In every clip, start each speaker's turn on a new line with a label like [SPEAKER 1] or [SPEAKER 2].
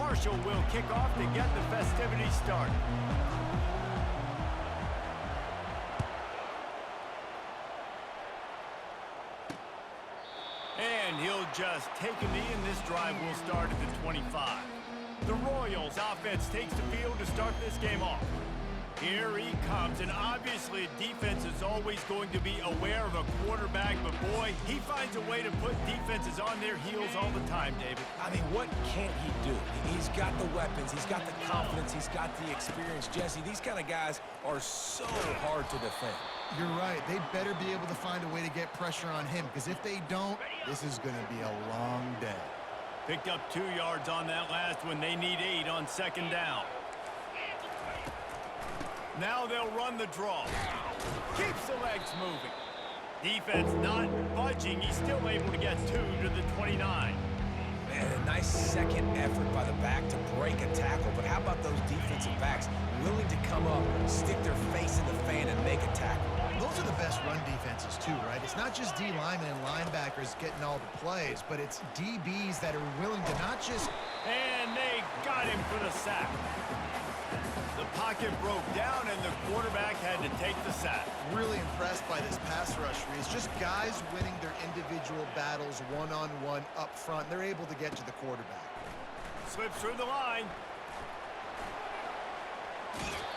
[SPEAKER 1] Marshall will kick off to get the festivities started. And he'll just take a knee, and this drive will start at the 25. The Royals offense takes the field to start this game off. Here he comes, and obviously defense is always going to be aware of a quarterback, but boy, he finds a way to put defenses on their heels all the time, David.
[SPEAKER 2] I mean, what can't he do? He's got the weapons, he's got the confidence, he's got the experience. Jesse, these kind of guys are so hard to defend.
[SPEAKER 3] You're right. They better be able to find a way to get pressure on him, because if they don't, this is going to be a long day.
[SPEAKER 1] Picked up 2 yards on that last one. They need 8 on second down. Now they'll run the draw. Keeps the legs moving. Defense not budging. He's still able to get 2 to the 29.
[SPEAKER 2] Man, a nice second effort by the back to break a tackle. But how about those defensive backs willing to come up, stick their face in the fan, and make a tackle?
[SPEAKER 3] Those are the best run defenses, too, right? It's not just D linemen and linebackers getting all the plays, but it's DBs that are willing to not just...
[SPEAKER 1] And they got him for the sack. The pocket broke down, and the quarterback had to take the sack.
[SPEAKER 3] Really impressed by this pass rush, Reese. Just guys winning their individual battles one-on-one up front. They're able to get to the quarterback.
[SPEAKER 1] Slips through the line.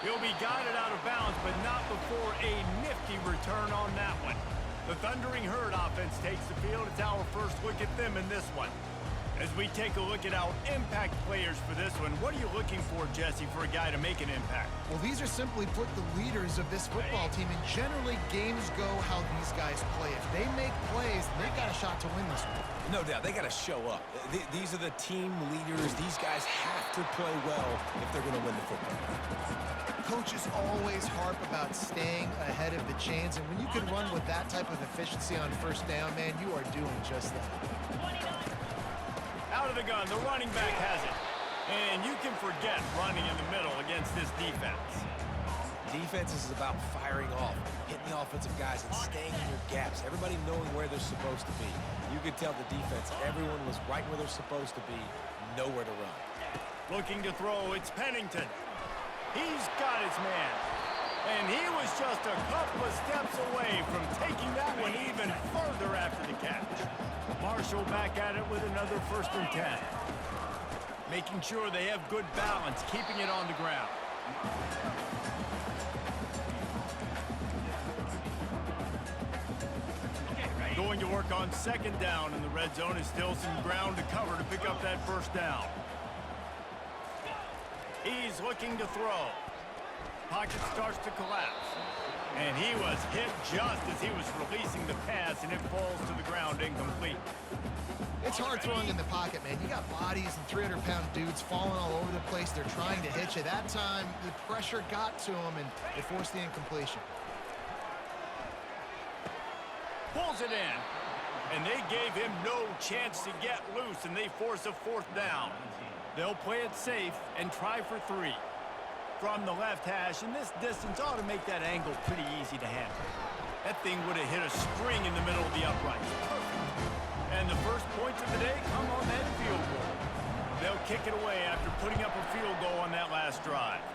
[SPEAKER 1] He'll be guided out of bounds, but not before a nifty return on that one. The Thundering Herd offense takes the field. It's our first look at them in this one. As we take a look at our impact players for this one, what are you looking for, Jesse, for a guy to make an impact?
[SPEAKER 3] Well, these are simply put the leaders of this football team, and generally games go how these guys play. If they make plays, they've got a shot to win this one.
[SPEAKER 2] No doubt, they got to show up. These are the team leaders. These guys have to play well if they're going to win the football game.
[SPEAKER 3] Coaches always harp about staying ahead of the chains, and when you can run with that type of efficiency on first down, man, you are doing just that.
[SPEAKER 1] Out of the gun, the running back has it. And you can forget running in the middle against this defense.
[SPEAKER 2] Defense is about firing off, hitting the offensive guys, and staying in your gaps. Everybody knowing where they're supposed to be. You could tell the defense, everyone was right where they're supposed to be, nowhere to run.
[SPEAKER 1] Looking to throw, it's Pennington. He's got his man. And he was just a couple of steps away from taking that one even further after the catch. Marshall back at it with another 1st and 10. Making sure they have good balance, keeping it on the ground. Going to work on second down, and the red zone is still some ground to cover to pick up that 1st down. He's looking to throw. Pocket starts to collapse. And he was hit just as he was releasing the pass, and it falls to the ground incomplete.
[SPEAKER 3] It's hard throwing in the pocket, man. You got bodies and 300-pound dudes falling all over the place. They're trying to hit you. That time, the pressure got to him, and it forced the incompletion.
[SPEAKER 1] Pulls it in. And they gave him no chance to get loose, and they force a 4th down. They'll play it safe and try for 3. From the left hash, and this distance ought to make that angle pretty easy to handle. That thing would have hit a string in the middle of the uprights. Perfect. And the first points of the day come on that field goal. They'll kick it away after putting up a field goal on that last drive.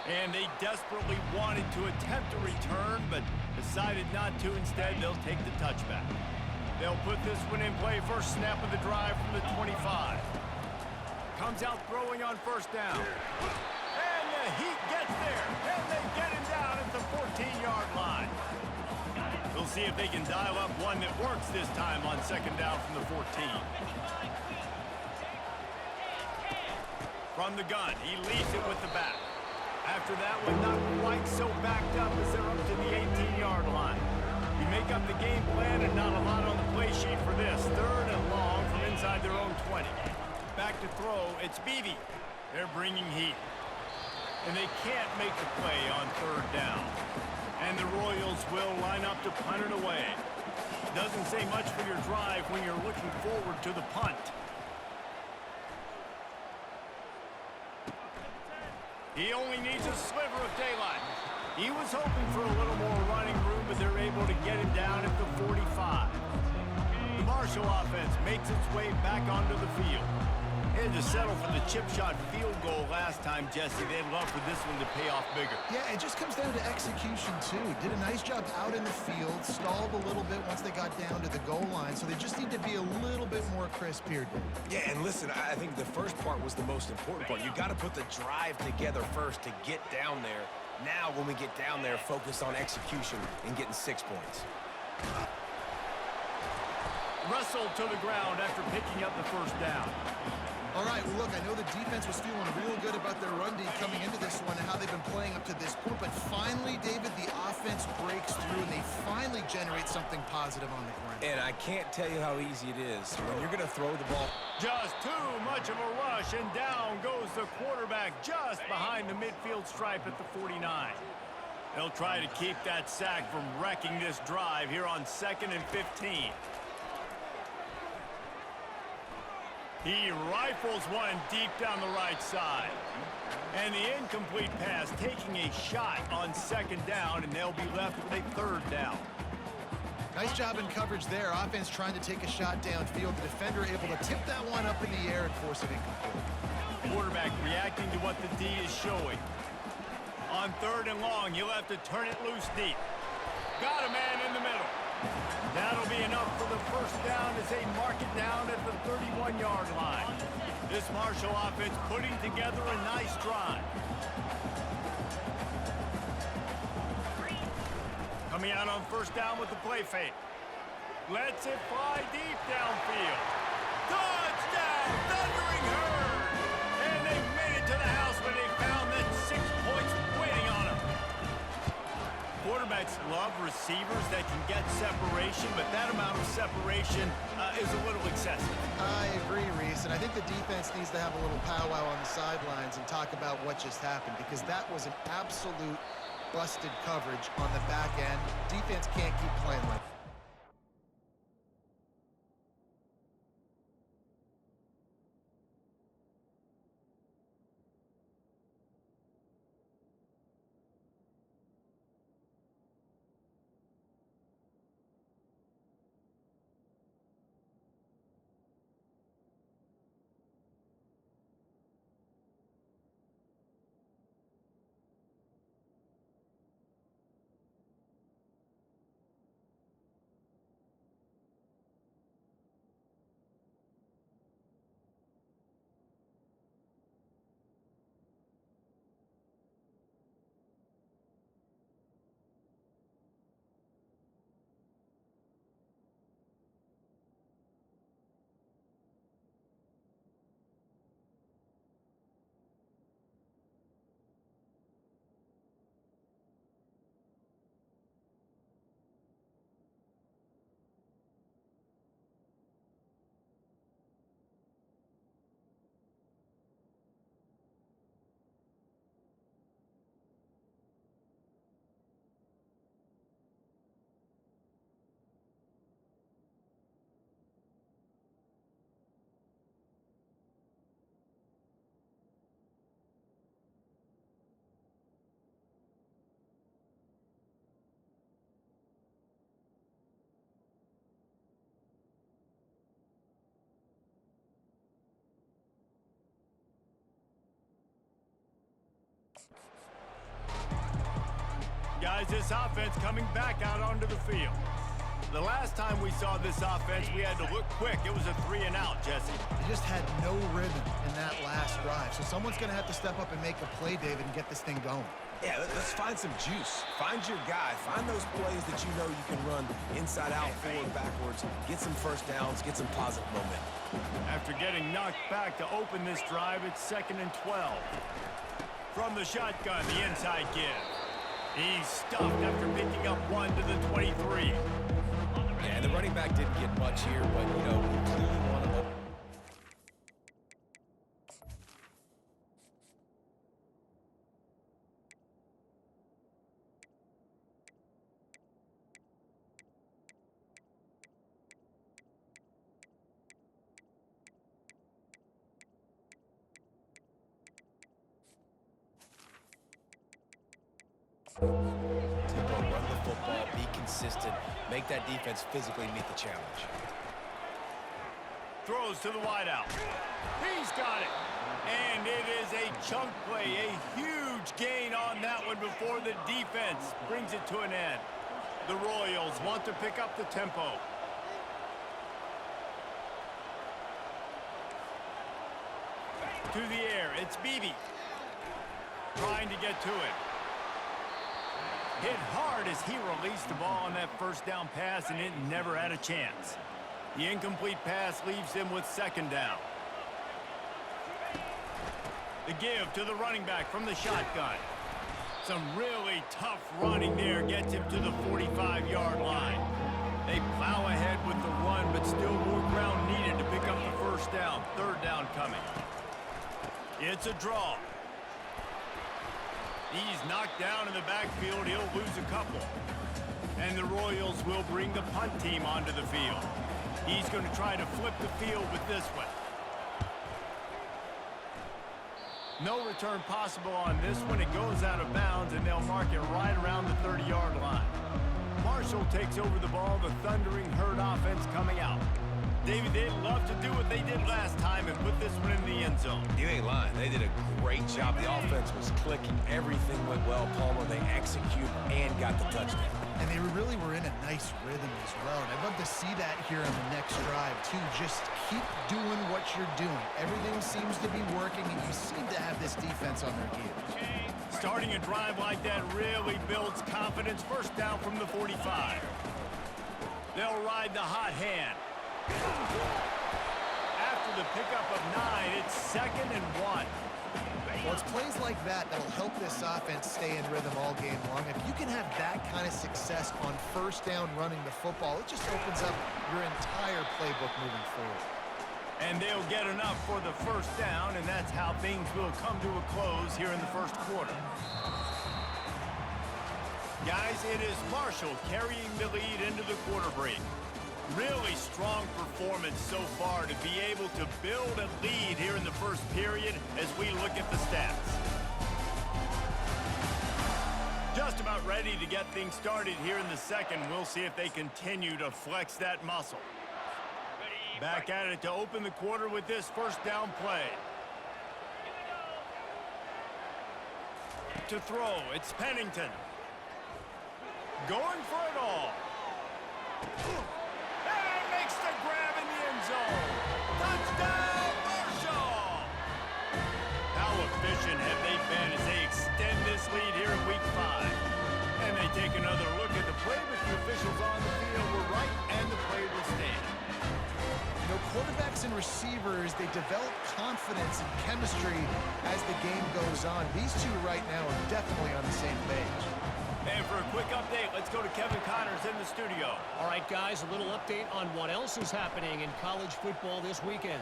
[SPEAKER 1] And they desperately wanted to attempt a return, but decided not to. Instead, they'll take the touchback. They'll put this one in play. First snap of the drive from the 25. Comes out throwing on 1st down. And the Heat gets there. And they get him down at the 14-yard line. We'll see if they can dial up one that works this time on second down from the 14. From the gun, he leads it with the back. After that one, not quite so backed up as they're up to the 18-yard line. You make up the game plan and not a lot on the play sheet for this. 3rd and long from inside their own 20. Back to throw, it's Beebe. They're bringing heat. And they can't make the play on 3rd down. And the Royals will line up to punt it away. Doesn't say much for your drive when you're looking forward to the punt. He only needs a sliver of daylight. He was hoping for a little more running room, but they're able to get him down at the 45. The Marshall offense makes its way back onto the field. They had to settle for the chip shot field goal last time, Jesse. They'd love for this one to pay off bigger.
[SPEAKER 3] Yeah, it just comes down to execution, too. Did a nice job out in the field, stalled a little bit once they got down to the goal line, so they just need to be a little bit more crisp here, Dave.
[SPEAKER 2] Yeah, and listen, I think the first part was the most important part. You got to put the drive together first to get down there. Now, when we get down there, focus on execution and getting 6 points.
[SPEAKER 1] Wrestled to the ground after picking up the first down.
[SPEAKER 3] All right, well, look, I know the defense was feeling real good about their run D coming into this one and how they've been playing up to this point, but finally, David, the offense breaks through and they finally generate something positive on the ground.
[SPEAKER 2] And I can't tell you how easy it is when you're going to throw the ball.
[SPEAKER 1] Just too much of a rush, and down goes the quarterback just behind the midfield stripe at the 49. They'll try to keep that sack from wrecking this drive here on 2nd and 15. He rifles one deep down the right side. And the incomplete pass taking a shot on 2nd down, and they'll be left with a 3rd down.
[SPEAKER 3] Nice job in coverage there. Offense trying to take a shot downfield. The defender able to tip that one up in the air and force it incomplete.
[SPEAKER 1] Quarterback reacting to what the D is showing. On 3rd and long, he'll have to turn it loose deep. Got a man in the middle. That'll be enough for the 1st down as they mark it down at the 31-yard line. This Marshall offense putting together a nice drive. Coming out on 1st down with the play fake. Lets it fly deep downfield. Touchdown, Thundering Herd! And they made it to the house when they found that 6 points waiting on them. Quarterbacks love receivers that can get separation, but that amount of separation is a little excessive.
[SPEAKER 3] I agree, Reese, and I think the defense needs to have a little powwow on the sidelines and talk about what just happened, because that was an absolute busted coverage on the back end. Defense can't keep playing like that.
[SPEAKER 1] Guys, this offense coming back out onto the field. The last time we saw this offense, we had to look quick. It was a 3-and-out, Jesse.
[SPEAKER 3] They just had no rhythm in that last drive. So someone's going to have to step up and make a play, David, and get this thing going.
[SPEAKER 2] Yeah, let's find some juice. Find your guy. Find those plays that you know you can run inside out, forward, backwards. Get some 1st downs. Get some positive momentum.
[SPEAKER 1] After getting knocked back to open this drive, it's 2nd and 12. From the shotgun, the inside give. He's stuffed after picking up one to the 23.
[SPEAKER 2] Yeah, the running back didn't get much here, but, you know, we clearly want to... Tempo, run the football, be consistent, make that defense physically meet the challenge.
[SPEAKER 1] Throws to the wideout. He's got it. And it is a chunk play, a huge gain on that one before the defense brings it to an end. The Royals want to pick up the tempo. To the air, it's Beebe. Trying to get to it. Hit hard as he released the ball on that first down pass, and it never had a chance. The incomplete pass leaves him with second down. The give to the running back from the shotgun. Some really tough running there gets him to the 45-yard line. They plow ahead with the run, but still more ground needed to pick up the first down. Third down coming. It's a draw. He's knocked down in the backfield. He'll lose a couple. And the Royals will bring the punt team onto the field. He's going to try to flip the field with this one. No return possible on this one. It goes out of bounds, and they'll mark it right around the 30-yard line. Marshall takes over the ball. The thundering herd offense coming out. David, they'd love to do what they did last time and put this one in the end zone.
[SPEAKER 2] You ain't lying. They did a great job. The offense was clicking. Everything went well, Palmer. They executed and got the touchdown.
[SPEAKER 3] And they really were in a nice rhythm as well. And I'd love to see that here on the next drive, too. Just keep doing what you're doing. Everything seems to be working, and you seem to have this defense on their heels.
[SPEAKER 1] Starting a drive like that really builds confidence. First down from the 45. They'll ride the hot hand. After the pickup of 9, it's 2nd and 1.
[SPEAKER 3] Well, it's plays like that that'll help this offense stay in rhythm all game long. If you can have that kind of success on first down running the football, it just opens up your entire playbook moving forward.
[SPEAKER 1] And they'll get enough for the first down, and that's how things will come to a close here in the first quarter. Guys, it is Marshall carrying the lead into the quarter break. Really strong performance so far to be able to build a lead here in the first period as we look at the stats. Just about ready to get things started here in the second. We'll see if they continue to flex that muscle. Back at it to open the quarter with this first down play. To throw, it's Pennington. Going for it all. And makes the grab in the end zone. Touchdown, Marshall! How efficient have they been as they extend this lead here in Week 5? And they take another look at the play, but the officials on the field were right, and the play will stand.
[SPEAKER 3] You know, quarterbacks and receivers, they develop confidence and chemistry as the game goes on. These two right now are definitely on the same page.
[SPEAKER 1] And for a quick update, let's go to Kevin Connors in the studio.
[SPEAKER 4] All right, guys, a little update on what else is happening in college football this weekend.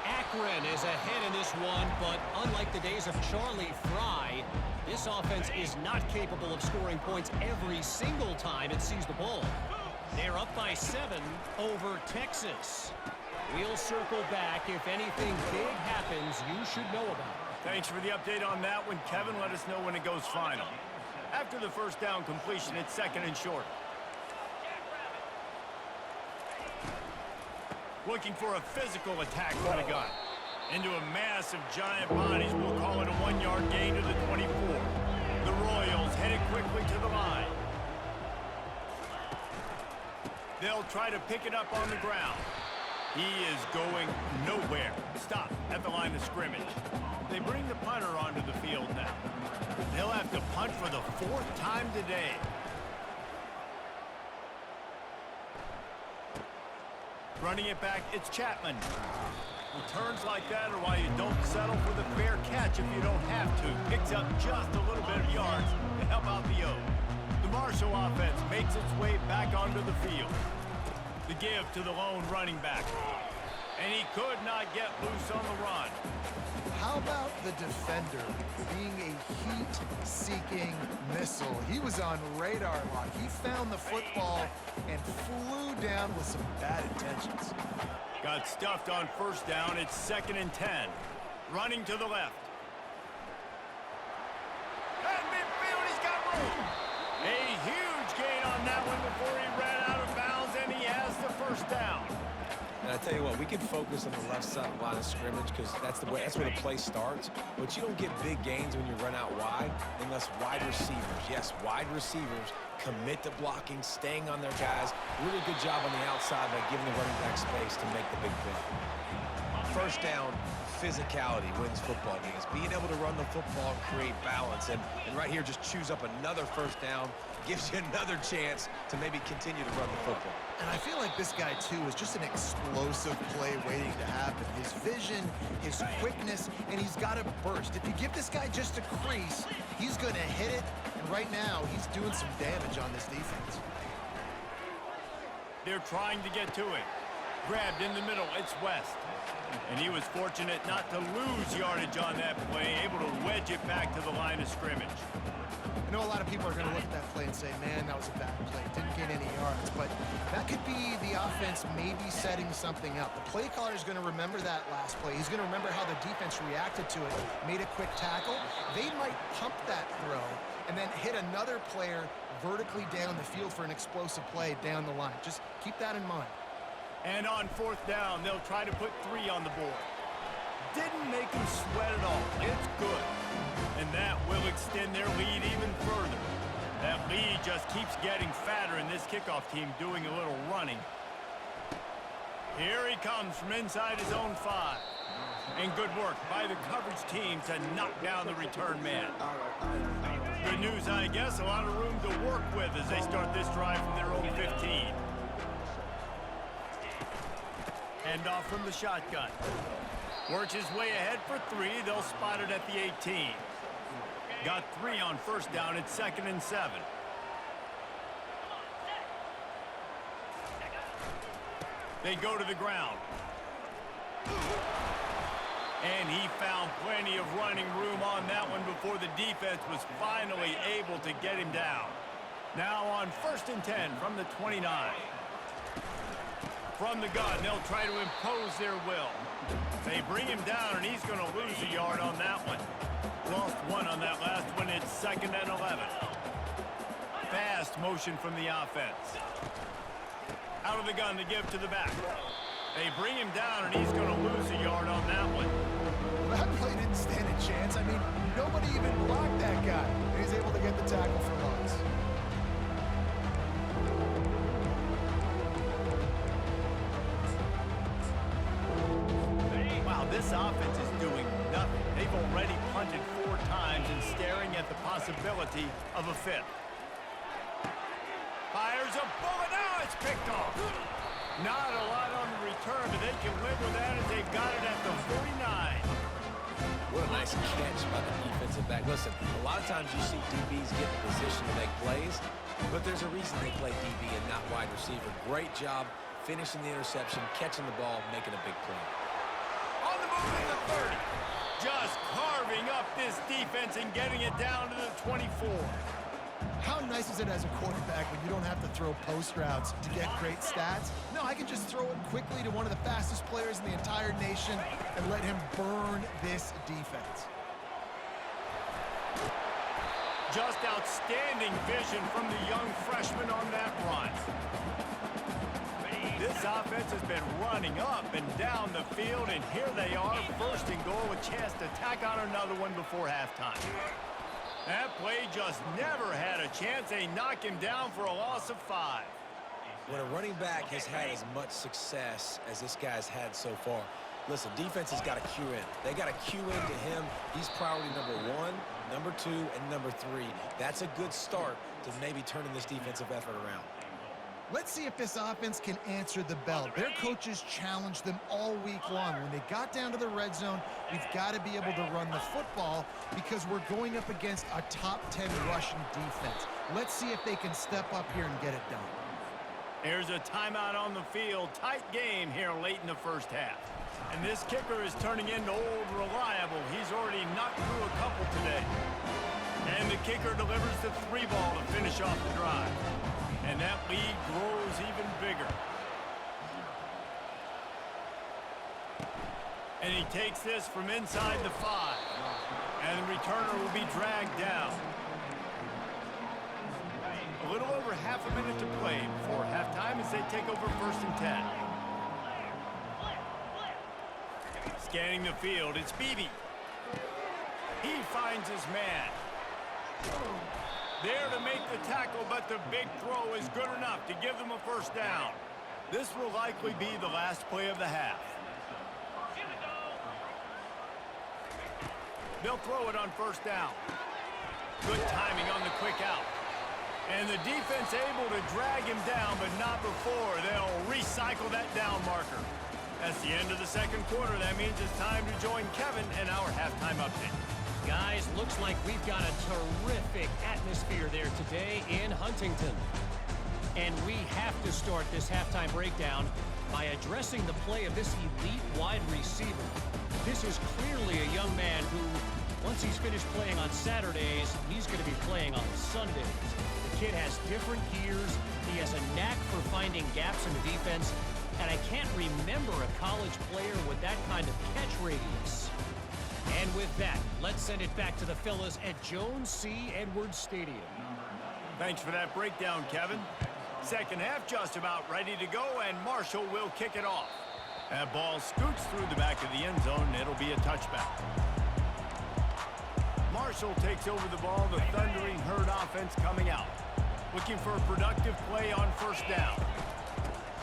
[SPEAKER 4] Akron is ahead in this one, but unlike the days of Charlie Fry, this offense is not capable of scoring points every single time it sees the ball. They're up by 7 over Texas. We'll circle back. If anything big happens, you should know about it.
[SPEAKER 1] Thanks for the update on that one, Kevin. Let us know when it goes final. After the first down completion, it's 2nd and short. Looking for a physical attack from the gun. Into a mass of giant bodies, we'll call it a 1-yard gain to the 24. The Royals headed quickly to the line. They'll try to pick it up on the ground. He is going nowhere. Stop at the line of scrimmage. They bring the punter onto the field now. They'll have to punt for the 4th time today. Running it back, it's Chapman. Returns like that are why you don't settle for the fair catch if you don't have to. Picks up just a little bit of yards to help out the O. The Marshall offense makes its way back onto the field. The give to the lone running back. And he could not get loose on the run.
[SPEAKER 3] How about the defender being a heat-seeking missile? He was on radar lock. He found the football and flew down with some bad intentions.
[SPEAKER 1] Got stuffed on first down. It's 2nd and 10. Running to the left. And midfield, he's got room. A huge gain on that one before he ran out of bounds, and he has the first down.
[SPEAKER 2] And I tell you what, we can focus on the left side of the line of scrimmage because that's where the play starts. But you don't get big gains when you run out wide unless wide receivers, yes, wide receivers, commit to blocking, staying on their guys. Really good job on the outside by giving the running back space to make the big play. First down, physicality wins football games. Being able to run the football and create balance. And right here, just choose up another first down, gives you another chance to maybe continue to run the football.
[SPEAKER 3] And I feel like this guy, too, is just an explosive play waiting to happen. His vision, his quickness, and he's got a burst. If you give this guy just a crease, he's going to hit it. And right now, he's doing some damage on this defense.
[SPEAKER 1] They're trying to get to it. Grabbed in the middle, it's West. And he was fortunate not to lose yardage on that play, able to wedge it back to the line of scrimmage.
[SPEAKER 3] I know a lot of people are going to look at that play and say, man, that was a bad play. Didn't gain any yards. But that could be the offense maybe setting something up. The play caller is going to remember that last play. He's going to remember how the defense reacted to it, made a quick tackle. They might pump that throw and then hit another player vertically down the field for an explosive play down the line. Just keep that in mind.
[SPEAKER 1] And on fourth down, they'll try to put 3 on the board. Didn't make them sweat at all. It's good. And that will extend their lead even further. That lead just keeps getting fatter, and this kickoff team doing a little running. Here he comes from inside his own 5. And good work by the coverage team to knock down the return man. Good news, I guess, a lot of room to work with as they start this drive from their own 15. Hand off from the shotgun. Works his way ahead for 3. They'll spot it at the 18. Got 3 on first down. It's 2nd and 7. They go to the ground. And he found plenty of running room on that one before the defense was finally able to get him down. Now on 1st and 10 from the 29. From the gun, they'll try to impose their will. They bring him down, and he's going to lose a yard on that one. Lost 1 on that last one. It's 2nd and 11. Fast motion from the offense. Out of the gun to give to the back. They bring him down, and he's going to lose a yard on that one.
[SPEAKER 3] That play didn't stand a chance. I mean, nobody even blocked that guy. And he's able to get the tackle for loss.
[SPEAKER 1] This offense is doing nothing. They've already punted 4 times and staring at the possibility of a 5th. Fires a bullet. Now it's picked off. Not a lot on the return, but they can live with that as they've got it at the 49.
[SPEAKER 2] What a nice catch by the defensive back. Listen, a lot of times you see DBs get in position to make plays, but there's a reason they play DB and not wide receiver. Great job finishing the interception, catching the ball, making a big play.
[SPEAKER 1] On the move at the 30. Just carving up this defense and getting it down to the 24.
[SPEAKER 3] How nice is it as a quarterback when you don't have to throw post routes to get great stats? No, I can just throw it quickly to one of the fastest players in the entire nation and let him burn this defense.
[SPEAKER 1] Just outstanding vision from the young freshman on that run. This offense has been running up and down the field, and here they are, 1st and goal, a chance to tack on another one before halftime. That play just never had a chance. They knock him down for a loss of 5.
[SPEAKER 2] When a running back has had as much success as this guy's had so far, listen, defense has got to cue in. They got to cue into him. He's priority number 1, number 2, and number 3. That's a good start to maybe turning this defensive effort around.
[SPEAKER 3] Let's see if this offense can answer the bell. Their coaches challenged them all week long. When they got down to the red zone, we've got to be able to run the football because we're going up against a top 10 rushing defense. Let's see if they can step up here and get it done.
[SPEAKER 1] Here's a timeout on the field. Tight game here late in the first half. And this kicker is turning into old reliable. He's already knocked through a couple today. And the kicker delivers the 3 ball to finish off the drive. And that lead grows even bigger. And he takes this from inside the 5. And the returner will be dragged down. A little over half a minute to play before halftime as they take over 1st and 10. Scanning the field, it's Beebe. He finds his man. There to make the tackle, but the big throw is good enough to give them a first down. This will likely be the last play of the half. They'll throw it on first down. Good timing on the quick out. And the defense able to drag him down, but not before. They'll recycle that down marker. That's the end of the second quarter. That means it's time to join Kevin in our halftime update.
[SPEAKER 4] Guys, looks like we've got a terrific atmosphere there today in Huntington. And we have to start this halftime breakdown by addressing the play of this elite wide receiver. This is clearly a young man who, once he's finished playing on Saturdays, he's going to be playing on Sundays. The kid has different gears. He has a knack for finding gaps in the defense. And I can't remember a college player with that kind of catch radius. And with that, let's send it back to the fellas at Jones C. Edwards Stadium.
[SPEAKER 1] Thanks for that breakdown, Kevin. Second half just about ready to go, and Marshall will kick it off. That ball scoots through the back of the end zone. It'll be a touchback. Marshall takes over the ball. The thundering herd offense coming out. Looking for a productive play on first down.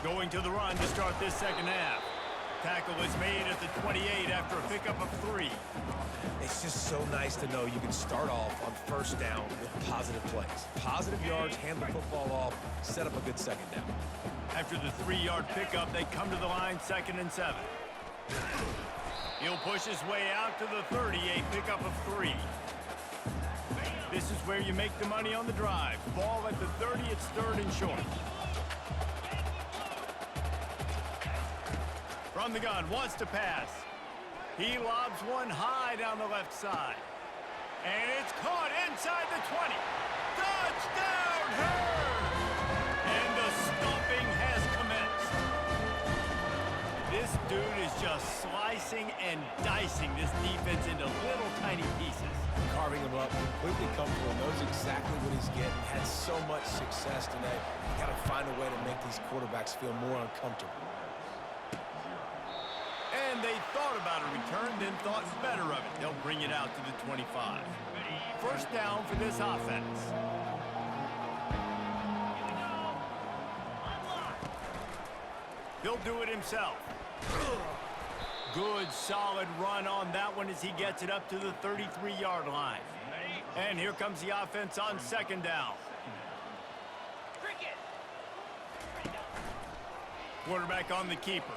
[SPEAKER 1] Going to the run to start this second half. Tackle is made at the 28 after a pickup of 3.
[SPEAKER 2] It's just so nice to know you can start off on first down with positive plays. Positive yards, hand the football off, set up a good second down.
[SPEAKER 1] After the 3-yard pickup, they come to the line, 2nd and 7. He'll push his way out to the 38, pickup of 3. This is where you make the money on the drive. Ball at the 30, it's 3rd and short. From the gun, wants to pass. He lobs one high down the left side. And it's caught inside the 20. Touchdown, Herd! And the stomping has commenced. This dude is just slicing and dicing this defense into little tiny pieces.
[SPEAKER 2] Carving him up, completely comfortable, knows exactly what he's getting, had so much success today. You got to find a way to make these quarterbacks feel more uncomfortable.
[SPEAKER 1] And they thought about a return, then thought better of it. They'll bring it out to the 25. First down for this offense. He'll do it himself. Good, solid run on that one as he gets it up to the 33-yard line. And here comes the offense on second down. Quarterback on the keeper.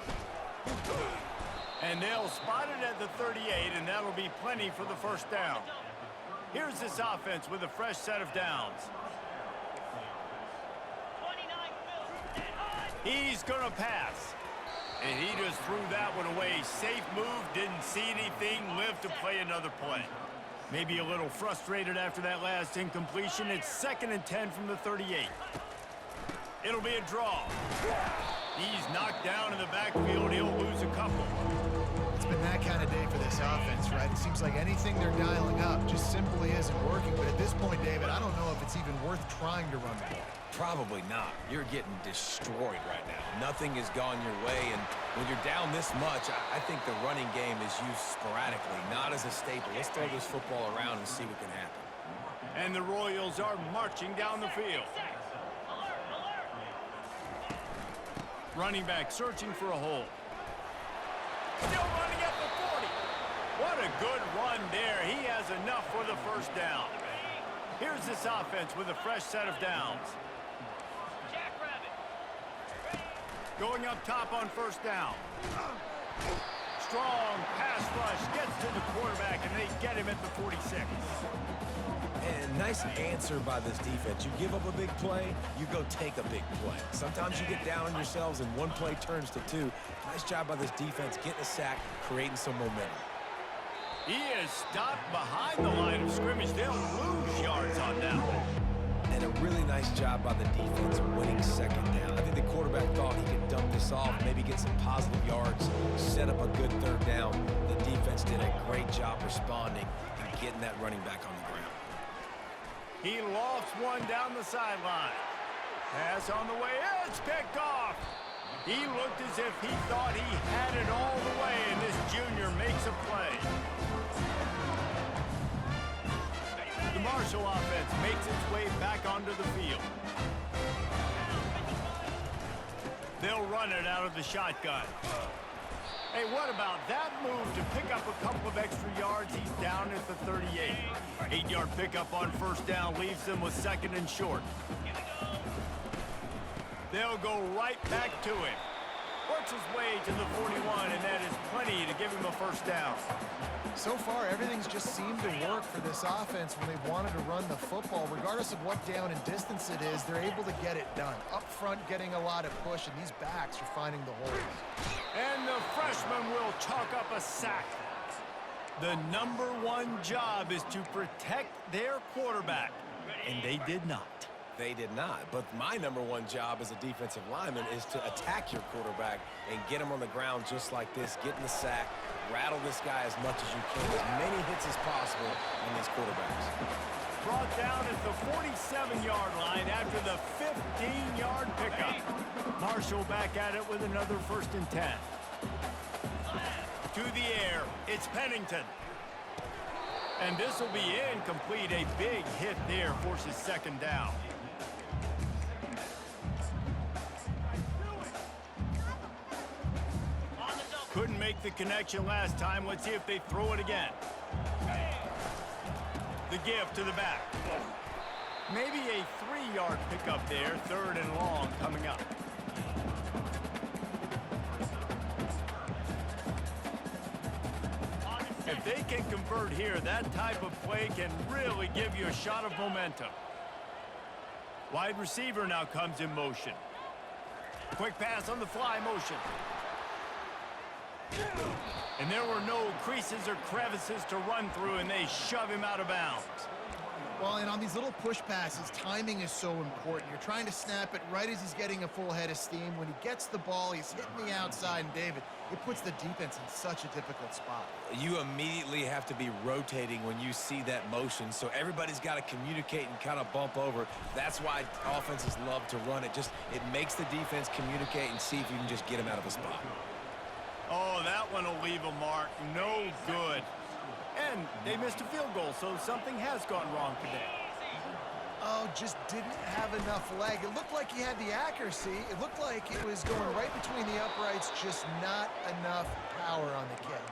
[SPEAKER 1] And they'll spot it at the 38, and that'll be plenty for the first down. Here's this offense with a fresh set of downs. He's going to pass. And he just threw that one away. Safe move, didn't see anything, lived to play another play. Maybe a little frustrated after that last incompletion. It's 2nd and 10 from the 38. It'll be a draw. He's knocked down in the backfield. He'll lose a couple.
[SPEAKER 3] It's been that kind of day for this offense, right? It seems like anything they're dialing up just simply isn't working. But at this point, David, I don't know if it's even worth trying to run the ball.
[SPEAKER 2] Probably not. You're getting destroyed right now. Nothing has gone your way, and when you're down this much, I think the running game is used sporadically, not as a staple. Let's throw this football around and see what can happen.
[SPEAKER 1] And the Royals are marching down the field. Running back searching for a hole. Still running at the 40. What a good run there. He has enough for the first down. Here's this offense with a fresh set of downs. Going up top on first down. Strong pass rush gets to the quarterback, and they get him at the 46.
[SPEAKER 2] And nice answer by this defense. You give up a big play, you go take a big play. Sometimes you get down on yourselves and one play turns to 2. Nice job by this defense getting a sack, creating some momentum.
[SPEAKER 1] He is stopped behind the line of scrimmage. They'll lose yards on that one.
[SPEAKER 2] And a really nice job by the defense winning second down. I think the quarterback thought he could dump this off, maybe get some positive yards, set up a good third down. The defense did a great job responding and getting that running back on the ground.
[SPEAKER 1] He lofts one down the sideline. Pass on the way. It's picked off. He looked as if he thought he had it all the way, and this junior made onto the field. They'll run it out of the shotgun. Hey, what about that move to pick up a couple of extra yards? He's down at the 38. 8-yard pickup on first down leaves them with second and short. They'll go right back to him. Works his way to the 41, and that is plenty to give him a first down.
[SPEAKER 3] So far, everything's just seemed to work for this offense when they've wanted to run the football. Regardless of what down and distance it is, they're able to get it done. Up front, getting a lot of push, and these backs are finding the holes.
[SPEAKER 1] And the freshman will chalk up a sack. The #1 job is to protect their quarterback, and they did not.
[SPEAKER 2] They did not, but my #1 job as a defensive lineman is to attack your quarterback and get him on the ground just like this, get in the sack, rattle this guy as much as you can, as many hits as possible on these quarterbacks.
[SPEAKER 1] Brought down at the 47-yard line after the 15-yard pickup. Marshall back at it with another 1st and 10. To the air, it's Pennington. And this will be incomplete. A big hit there forces second down. Couldn't make the connection last time. Let's see if they throw it again. The give to the back. Maybe a 3-yard pickup there. 3rd and long coming up. If they can convert here, that type of play can really give you a shot of momentum. Wide receiver now comes in motion. Quick pass on the fly motion. And there were no creases or crevices to run through, and they shove him out of bounds.
[SPEAKER 3] Well, and on these little push passes, timing is so important. You're trying to snap it right as he's getting a full head of steam. When he gets the ball, he's hitting the outside, and David, it puts the defense in such a difficult spot.
[SPEAKER 2] You immediately have to be rotating when you see that motion, so everybody's got to communicate and kind of bump over. That's why offenses love to run it. It makes the defense communicate and see if you can just get him out of a spot.
[SPEAKER 1] Oh, that one will leave a mark. No good. And they missed a field goal, so something has gone wrong today.
[SPEAKER 3] Oh, just didn't have enough leg. It looked like he had the accuracy. It looked like it was going right between the uprights, just not enough power on the kick.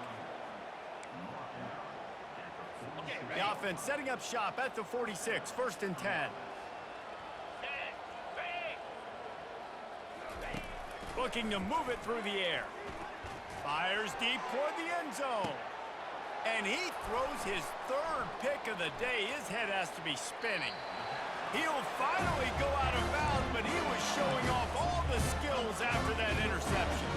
[SPEAKER 1] The offense setting up shop at the 46, 1st and 10. Looking to move it through the air. Fires deep toward the end zone. And he throws his 3rd pick of the day. His head has to be spinning. He'll finally go out of bounds, but he was showing off all the skills after that interception.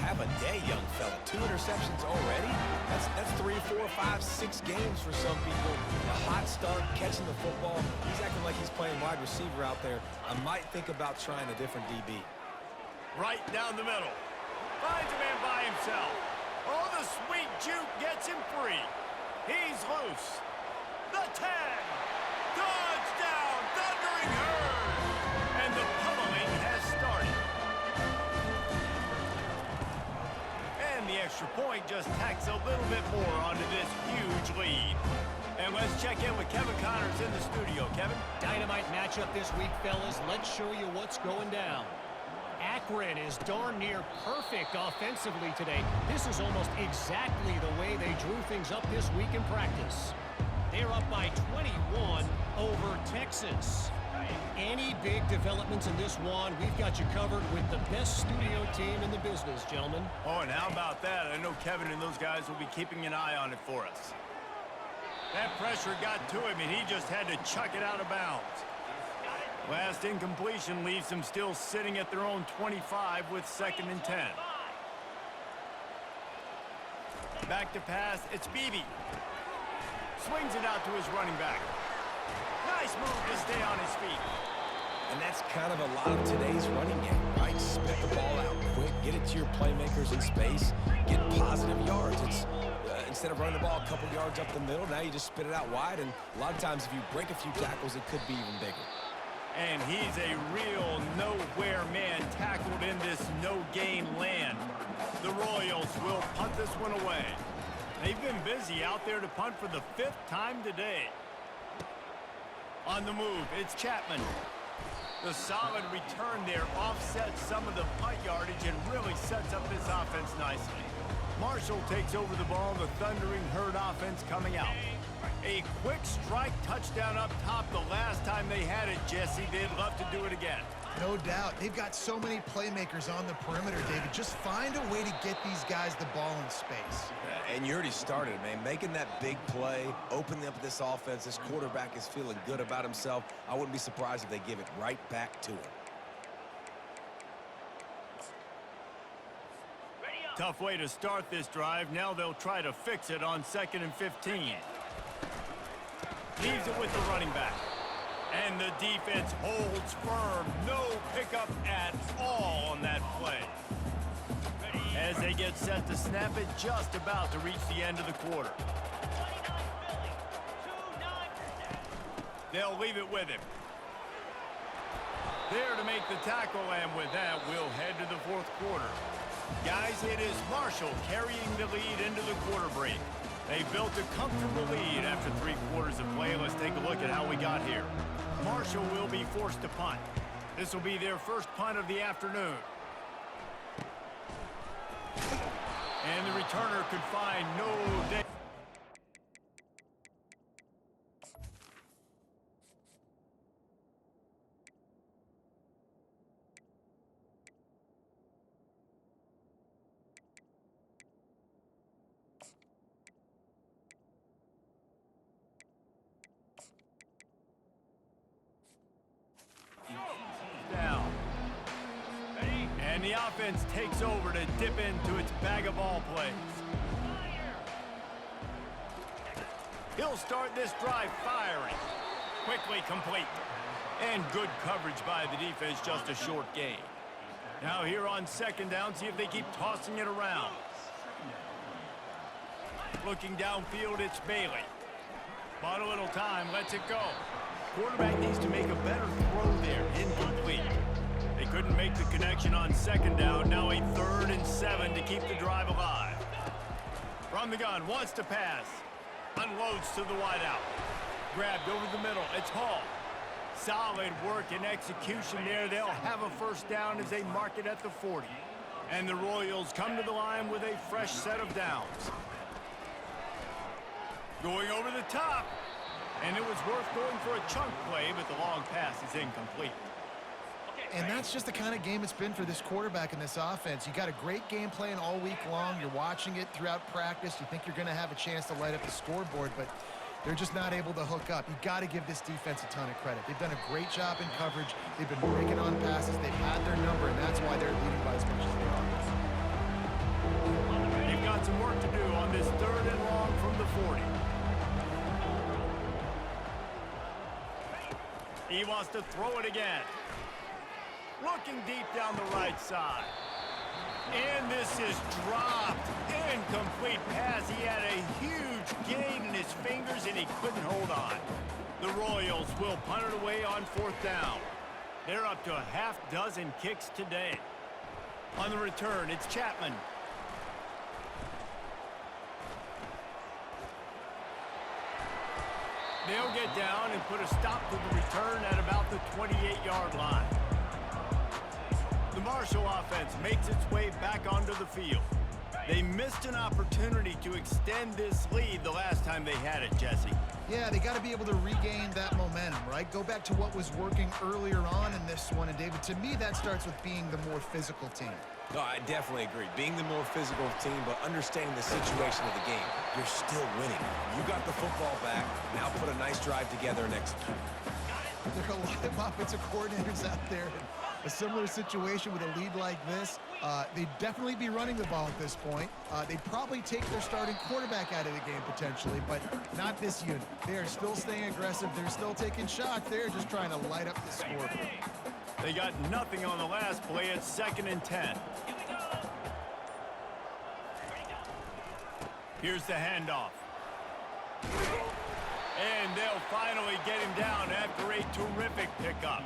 [SPEAKER 2] Have a day, young fella. 2 interceptions already? That's 3, 4, 5, 6 games for some people. A hot start, catching the football. He's acting like he's playing wide receiver out there. I might think about trying a different DB.
[SPEAKER 1] Right down the middle. Finds a man by himself. Oh, the sweet juke gets him free. He's loose. The 10. Touchdown, Thundering Herd. And the pummeling has started. And the extra point just tacks a little bit more onto this huge lead. And let's check in with Kevin Connors in the studio. Kevin?
[SPEAKER 4] Dynamite matchup this week, fellas. Let's show you what's going down. Akron is darn near perfect offensively today. This is almost exactly the way they drew things up this week in practice. They're up by 21 over Texas. Any big developments in this one, we've got you covered with the best studio team in the business, gentlemen.
[SPEAKER 1] Oh, and how about that? I know Kevin and those guys will be keeping an eye on it for us. That pressure got to him, and he just had to chuck it out of bounds. Last incompletion leaves them still sitting at their own 25 with 2nd and 10. Back to pass, it's Beebe. Swings it out to his running back. Nice move to stay on his feet.
[SPEAKER 2] And that's kind of a lot of today's running game, right? Spit the ball out quick, get it to your playmakers in space, get positive yards. It's instead of running the ball a couple yards up the middle, now you just spit it out wide, and a lot of times if you break a few tackles, it could be even bigger.
[SPEAKER 1] And he's a real nowhere man tackled in this no-gain land. The Royals will punt this one away. They've been busy out there to punt for the 5th time today. On the move, it's Chapman. The solid return there offsets some of the punt yardage and really sets up this offense nicely. Marshall takes over the ball, the Thundering Herd offense coming out. A quick strike touchdown up top the last time they had it, Jesse. They'd love to do it again.
[SPEAKER 3] No doubt. They've got so many playmakers on the perimeter, David. Just find a way to get these guys the ball in space.
[SPEAKER 2] And you already started, man. Making that big play, opening up this offense. This quarterback is feeling good about himself. I wouldn't be surprised if they give it right back to him.
[SPEAKER 1] Tough way to start this drive. Now they'll try to fix it on 2nd and 15. Leaves it with the running back. And the defense holds firm. No pickup at all on that play. As they get set to snap it, just about to reach the end of the quarter. They'll leave it with him. There to make the tackle, and with that, we'll head to the 4th quarter. Guys, it is Marshall carrying the lead into the quarter break. They built a comfortable lead after 3 quarters of play. Let's take a look at how we got here. Marshall will be forced to punt. This will be their first punt of the afternoon. And the returner could find no day. Down. And the offense takes over to dip into its bag of ball plays. He'll start this drive firing. Quickly complete. And good coverage by the defense, just a short gain. Now here on 2nd down, see if they keep tossing it around. Looking downfield, it's Bailey. Bought a little time, lets it go. Quarterback needs to make a better throw there. Incomplete. They couldn't make the connection on 2nd down. Now a 3rd and 7 to keep the drive alive. From the gun, wants to pass. Unloads to the wideout. Grabbed over the middle. It's Hall. Solid work and execution there. They'll have a 1st down as they mark it at the 40. And the Royals come to the line with a fresh set of downs. Going over the top. And it was worth going for a chunk play, but the long pass is incomplete.
[SPEAKER 3] And that's just the kind of game it's been for this quarterback in this offense. You got a great game plan all week long. You're watching it throughout practice. You think you're going to have a chance to light up the scoreboard, but they're just not able to hook up. You got to give this defense a ton of credit. They've done a great job in coverage. They've been breaking on passes. They've had their number, and that's why they're leading by as much as they are.
[SPEAKER 1] They've got some work to do on this 3rd and long from the 40. He wants to throw it again. Looking deep down the right side. And this is dropped. Incomplete pass. He had a huge gain in his fingers, and he couldn't hold on. The Royals will punt it away on 4th down. They're up to a half-dozen kicks today. On the return, it's Chapman. They'll get down and put a stop to the return at about the 28-yard line. The Marshall offense makes its way back onto the field. They missed an opportunity to extend this lead the last time they had it, Jesse.
[SPEAKER 3] Yeah, they got to be able to regain that momentum, right? Go back to what was working earlier on in this one. And, David, to me, that starts with being the more physical team.
[SPEAKER 2] No, I definitely agree. Being the more physical team, but understanding the situation of the game. You're still winning. You got the football back. Now put a nice drive together and execute.
[SPEAKER 3] There are a lot of offensive coordinators out there in a similar situation with a lead like this. They'd definitely be running the ball at this point. They'd probably take their starting quarterback out of the game potentially, but not this unit. They are still staying aggressive. They're still taking shots. They're just trying to light up the scoreboard.
[SPEAKER 1] They got nothing on the last play. It's 2nd and 10. Here's the handoff. And they'll finally get him down after a terrific pickup.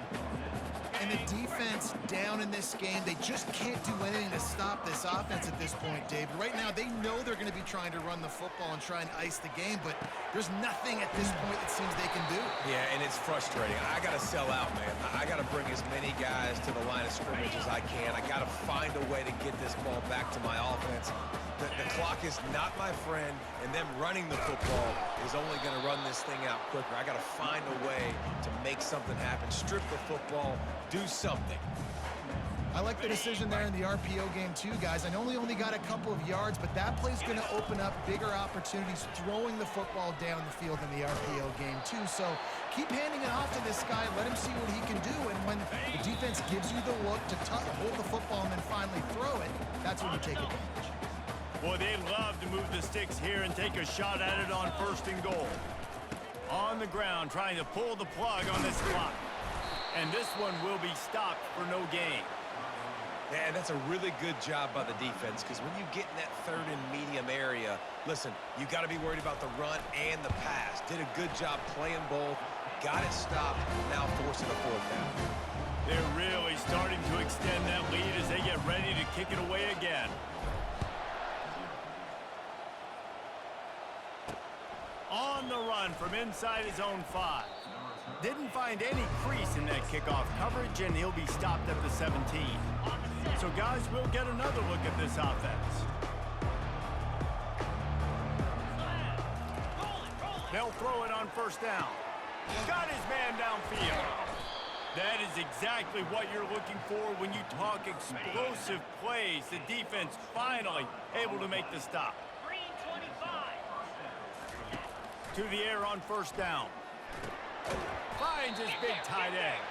[SPEAKER 3] and the defense down in this game, they just can't do anything to stop this offense at this point, David. Right now, they know they're going to be trying to run the football and try and ice the game, but there's nothing at this point it seems they can do.
[SPEAKER 2] Yeah, and it's frustrating. I got to sell out, man. I got to bring as many guys to the line of scrimmage as I can. I got to find a way to get this ball back to my offense. The clock is not my friend, and them running the football is only going to run this thing out quicker. I got to find a way to make something happen. Strip the football, do something.
[SPEAKER 3] I like the decision there in the RPO game too, guys. I know he only got a couple of yards, but that play's going to open up bigger opportunities throwing the football down the field in the RPO game too. So keep handing it off to this guy. Let him see what he can do. And when the defense gives you the look to hold the football and then finally throw it, that's when you take advantage.
[SPEAKER 1] Boy, they'd love to move the sticks here and take a shot at it on 1st and goal. On the ground, trying to pull the plug on this clock. And this one will be stopped for no gain.
[SPEAKER 2] Yeah, that's a really good job by the defense, because when you get in that 3rd and medium area, listen, you got to be worried about the run and the pass. Did a good job playing both, got it stopped, now forcing a 4th down.
[SPEAKER 1] They're really starting to extend that lead as they get ready to kick it away again. On the run from inside his own 5. Didn't find any crease in that kickoff coverage, and he'll be stopped at the 17. So, guys, we'll get another look at this offense. They'll throw it on 1st down. Got his man downfield. That is exactly what you're looking for when you talk explosive plays. The defense finally able to make the stop. To the air on 1st down. Finds his big tight end.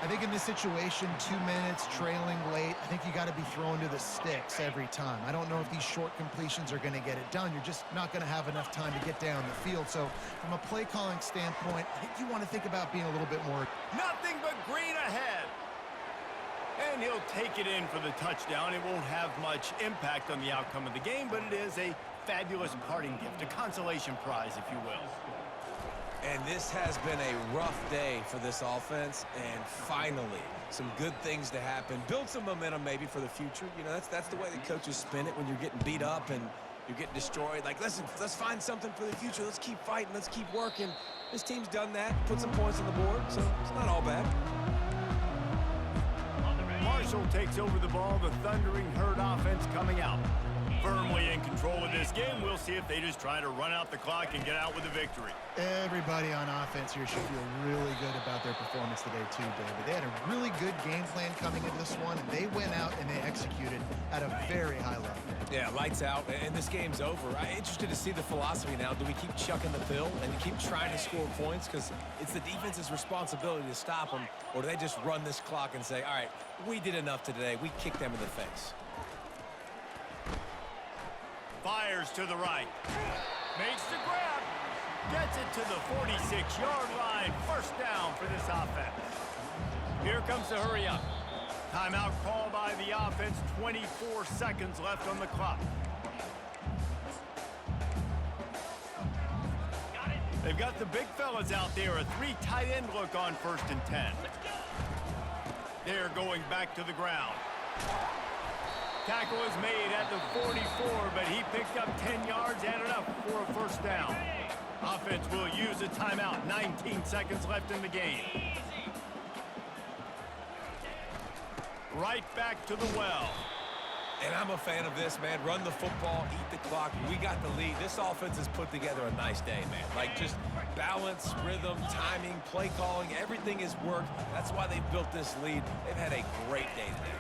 [SPEAKER 3] I think in this situation, 2 minutes, trailing late, I think you got to be thrown to the sticks every time. I don't know if these short completions are going to get it done. You're just not going to have enough time to get down the field. So from a play calling standpoint, I think you want to think about being a little bit more.
[SPEAKER 1] Nothing but green ahead. And he'll take it in for the touchdown. It won't have much impact on the outcome of the game, but it is a fabulous parting gift, a consolation prize, if you will.
[SPEAKER 2] And this has been a rough day for this offense, and finally, some good things to happen. Build some momentum maybe for the future. You know, that's the way the coaches spin it when you're getting beat up and you're getting destroyed. Like, listen, let's find something for the future. Let's keep fighting. Let's keep working. This team's done that, put some points on the board, so it's not all bad.
[SPEAKER 1] Marshall takes over the ball, the Thundering Herd offense coming out. Firmly in control of this game. We'll see if they just try to run out the clock and get out with a victory.
[SPEAKER 3] Everybody on offense here should feel really good about their performance today too, David. They had a really good game plan coming into this one, and they went out and they executed at a very high level.
[SPEAKER 2] Yeah, lights out, and this game's over. I'm interested to see the philosophy now. Do we keep chucking the pill and keep trying to score points? Because it's the defense's responsibility to stop them, or do they just run this clock and say, all right, we did enough today. We kicked them in the face.
[SPEAKER 1] Fires to the right. Makes the grab. Gets it to the 46-yard line. 1st down for this offense. Here comes the hurry up. Timeout call by the offense. 24 seconds left on the clock. They've got the big fellas out there. A 3 tight end look on 1st and 10. They're going back to the ground. Tackle is made at the 44, but he picked up 10 yards and enough for a 1st down. Offense will use a timeout. 19 seconds left in the game. Right back to the well.
[SPEAKER 2] And I'm a fan of this, man. Run the football, eat the clock. We got the lead. This offense has put together a nice day, man. Like, just balance, rhythm, timing, play calling, everything has worked. That's why they've built this lead. They've had a great day today.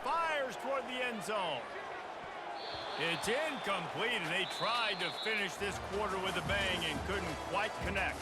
[SPEAKER 1] Fires toward the end zone. It's incomplete, and they tried to finish this quarter with a bang and couldn't quite connect.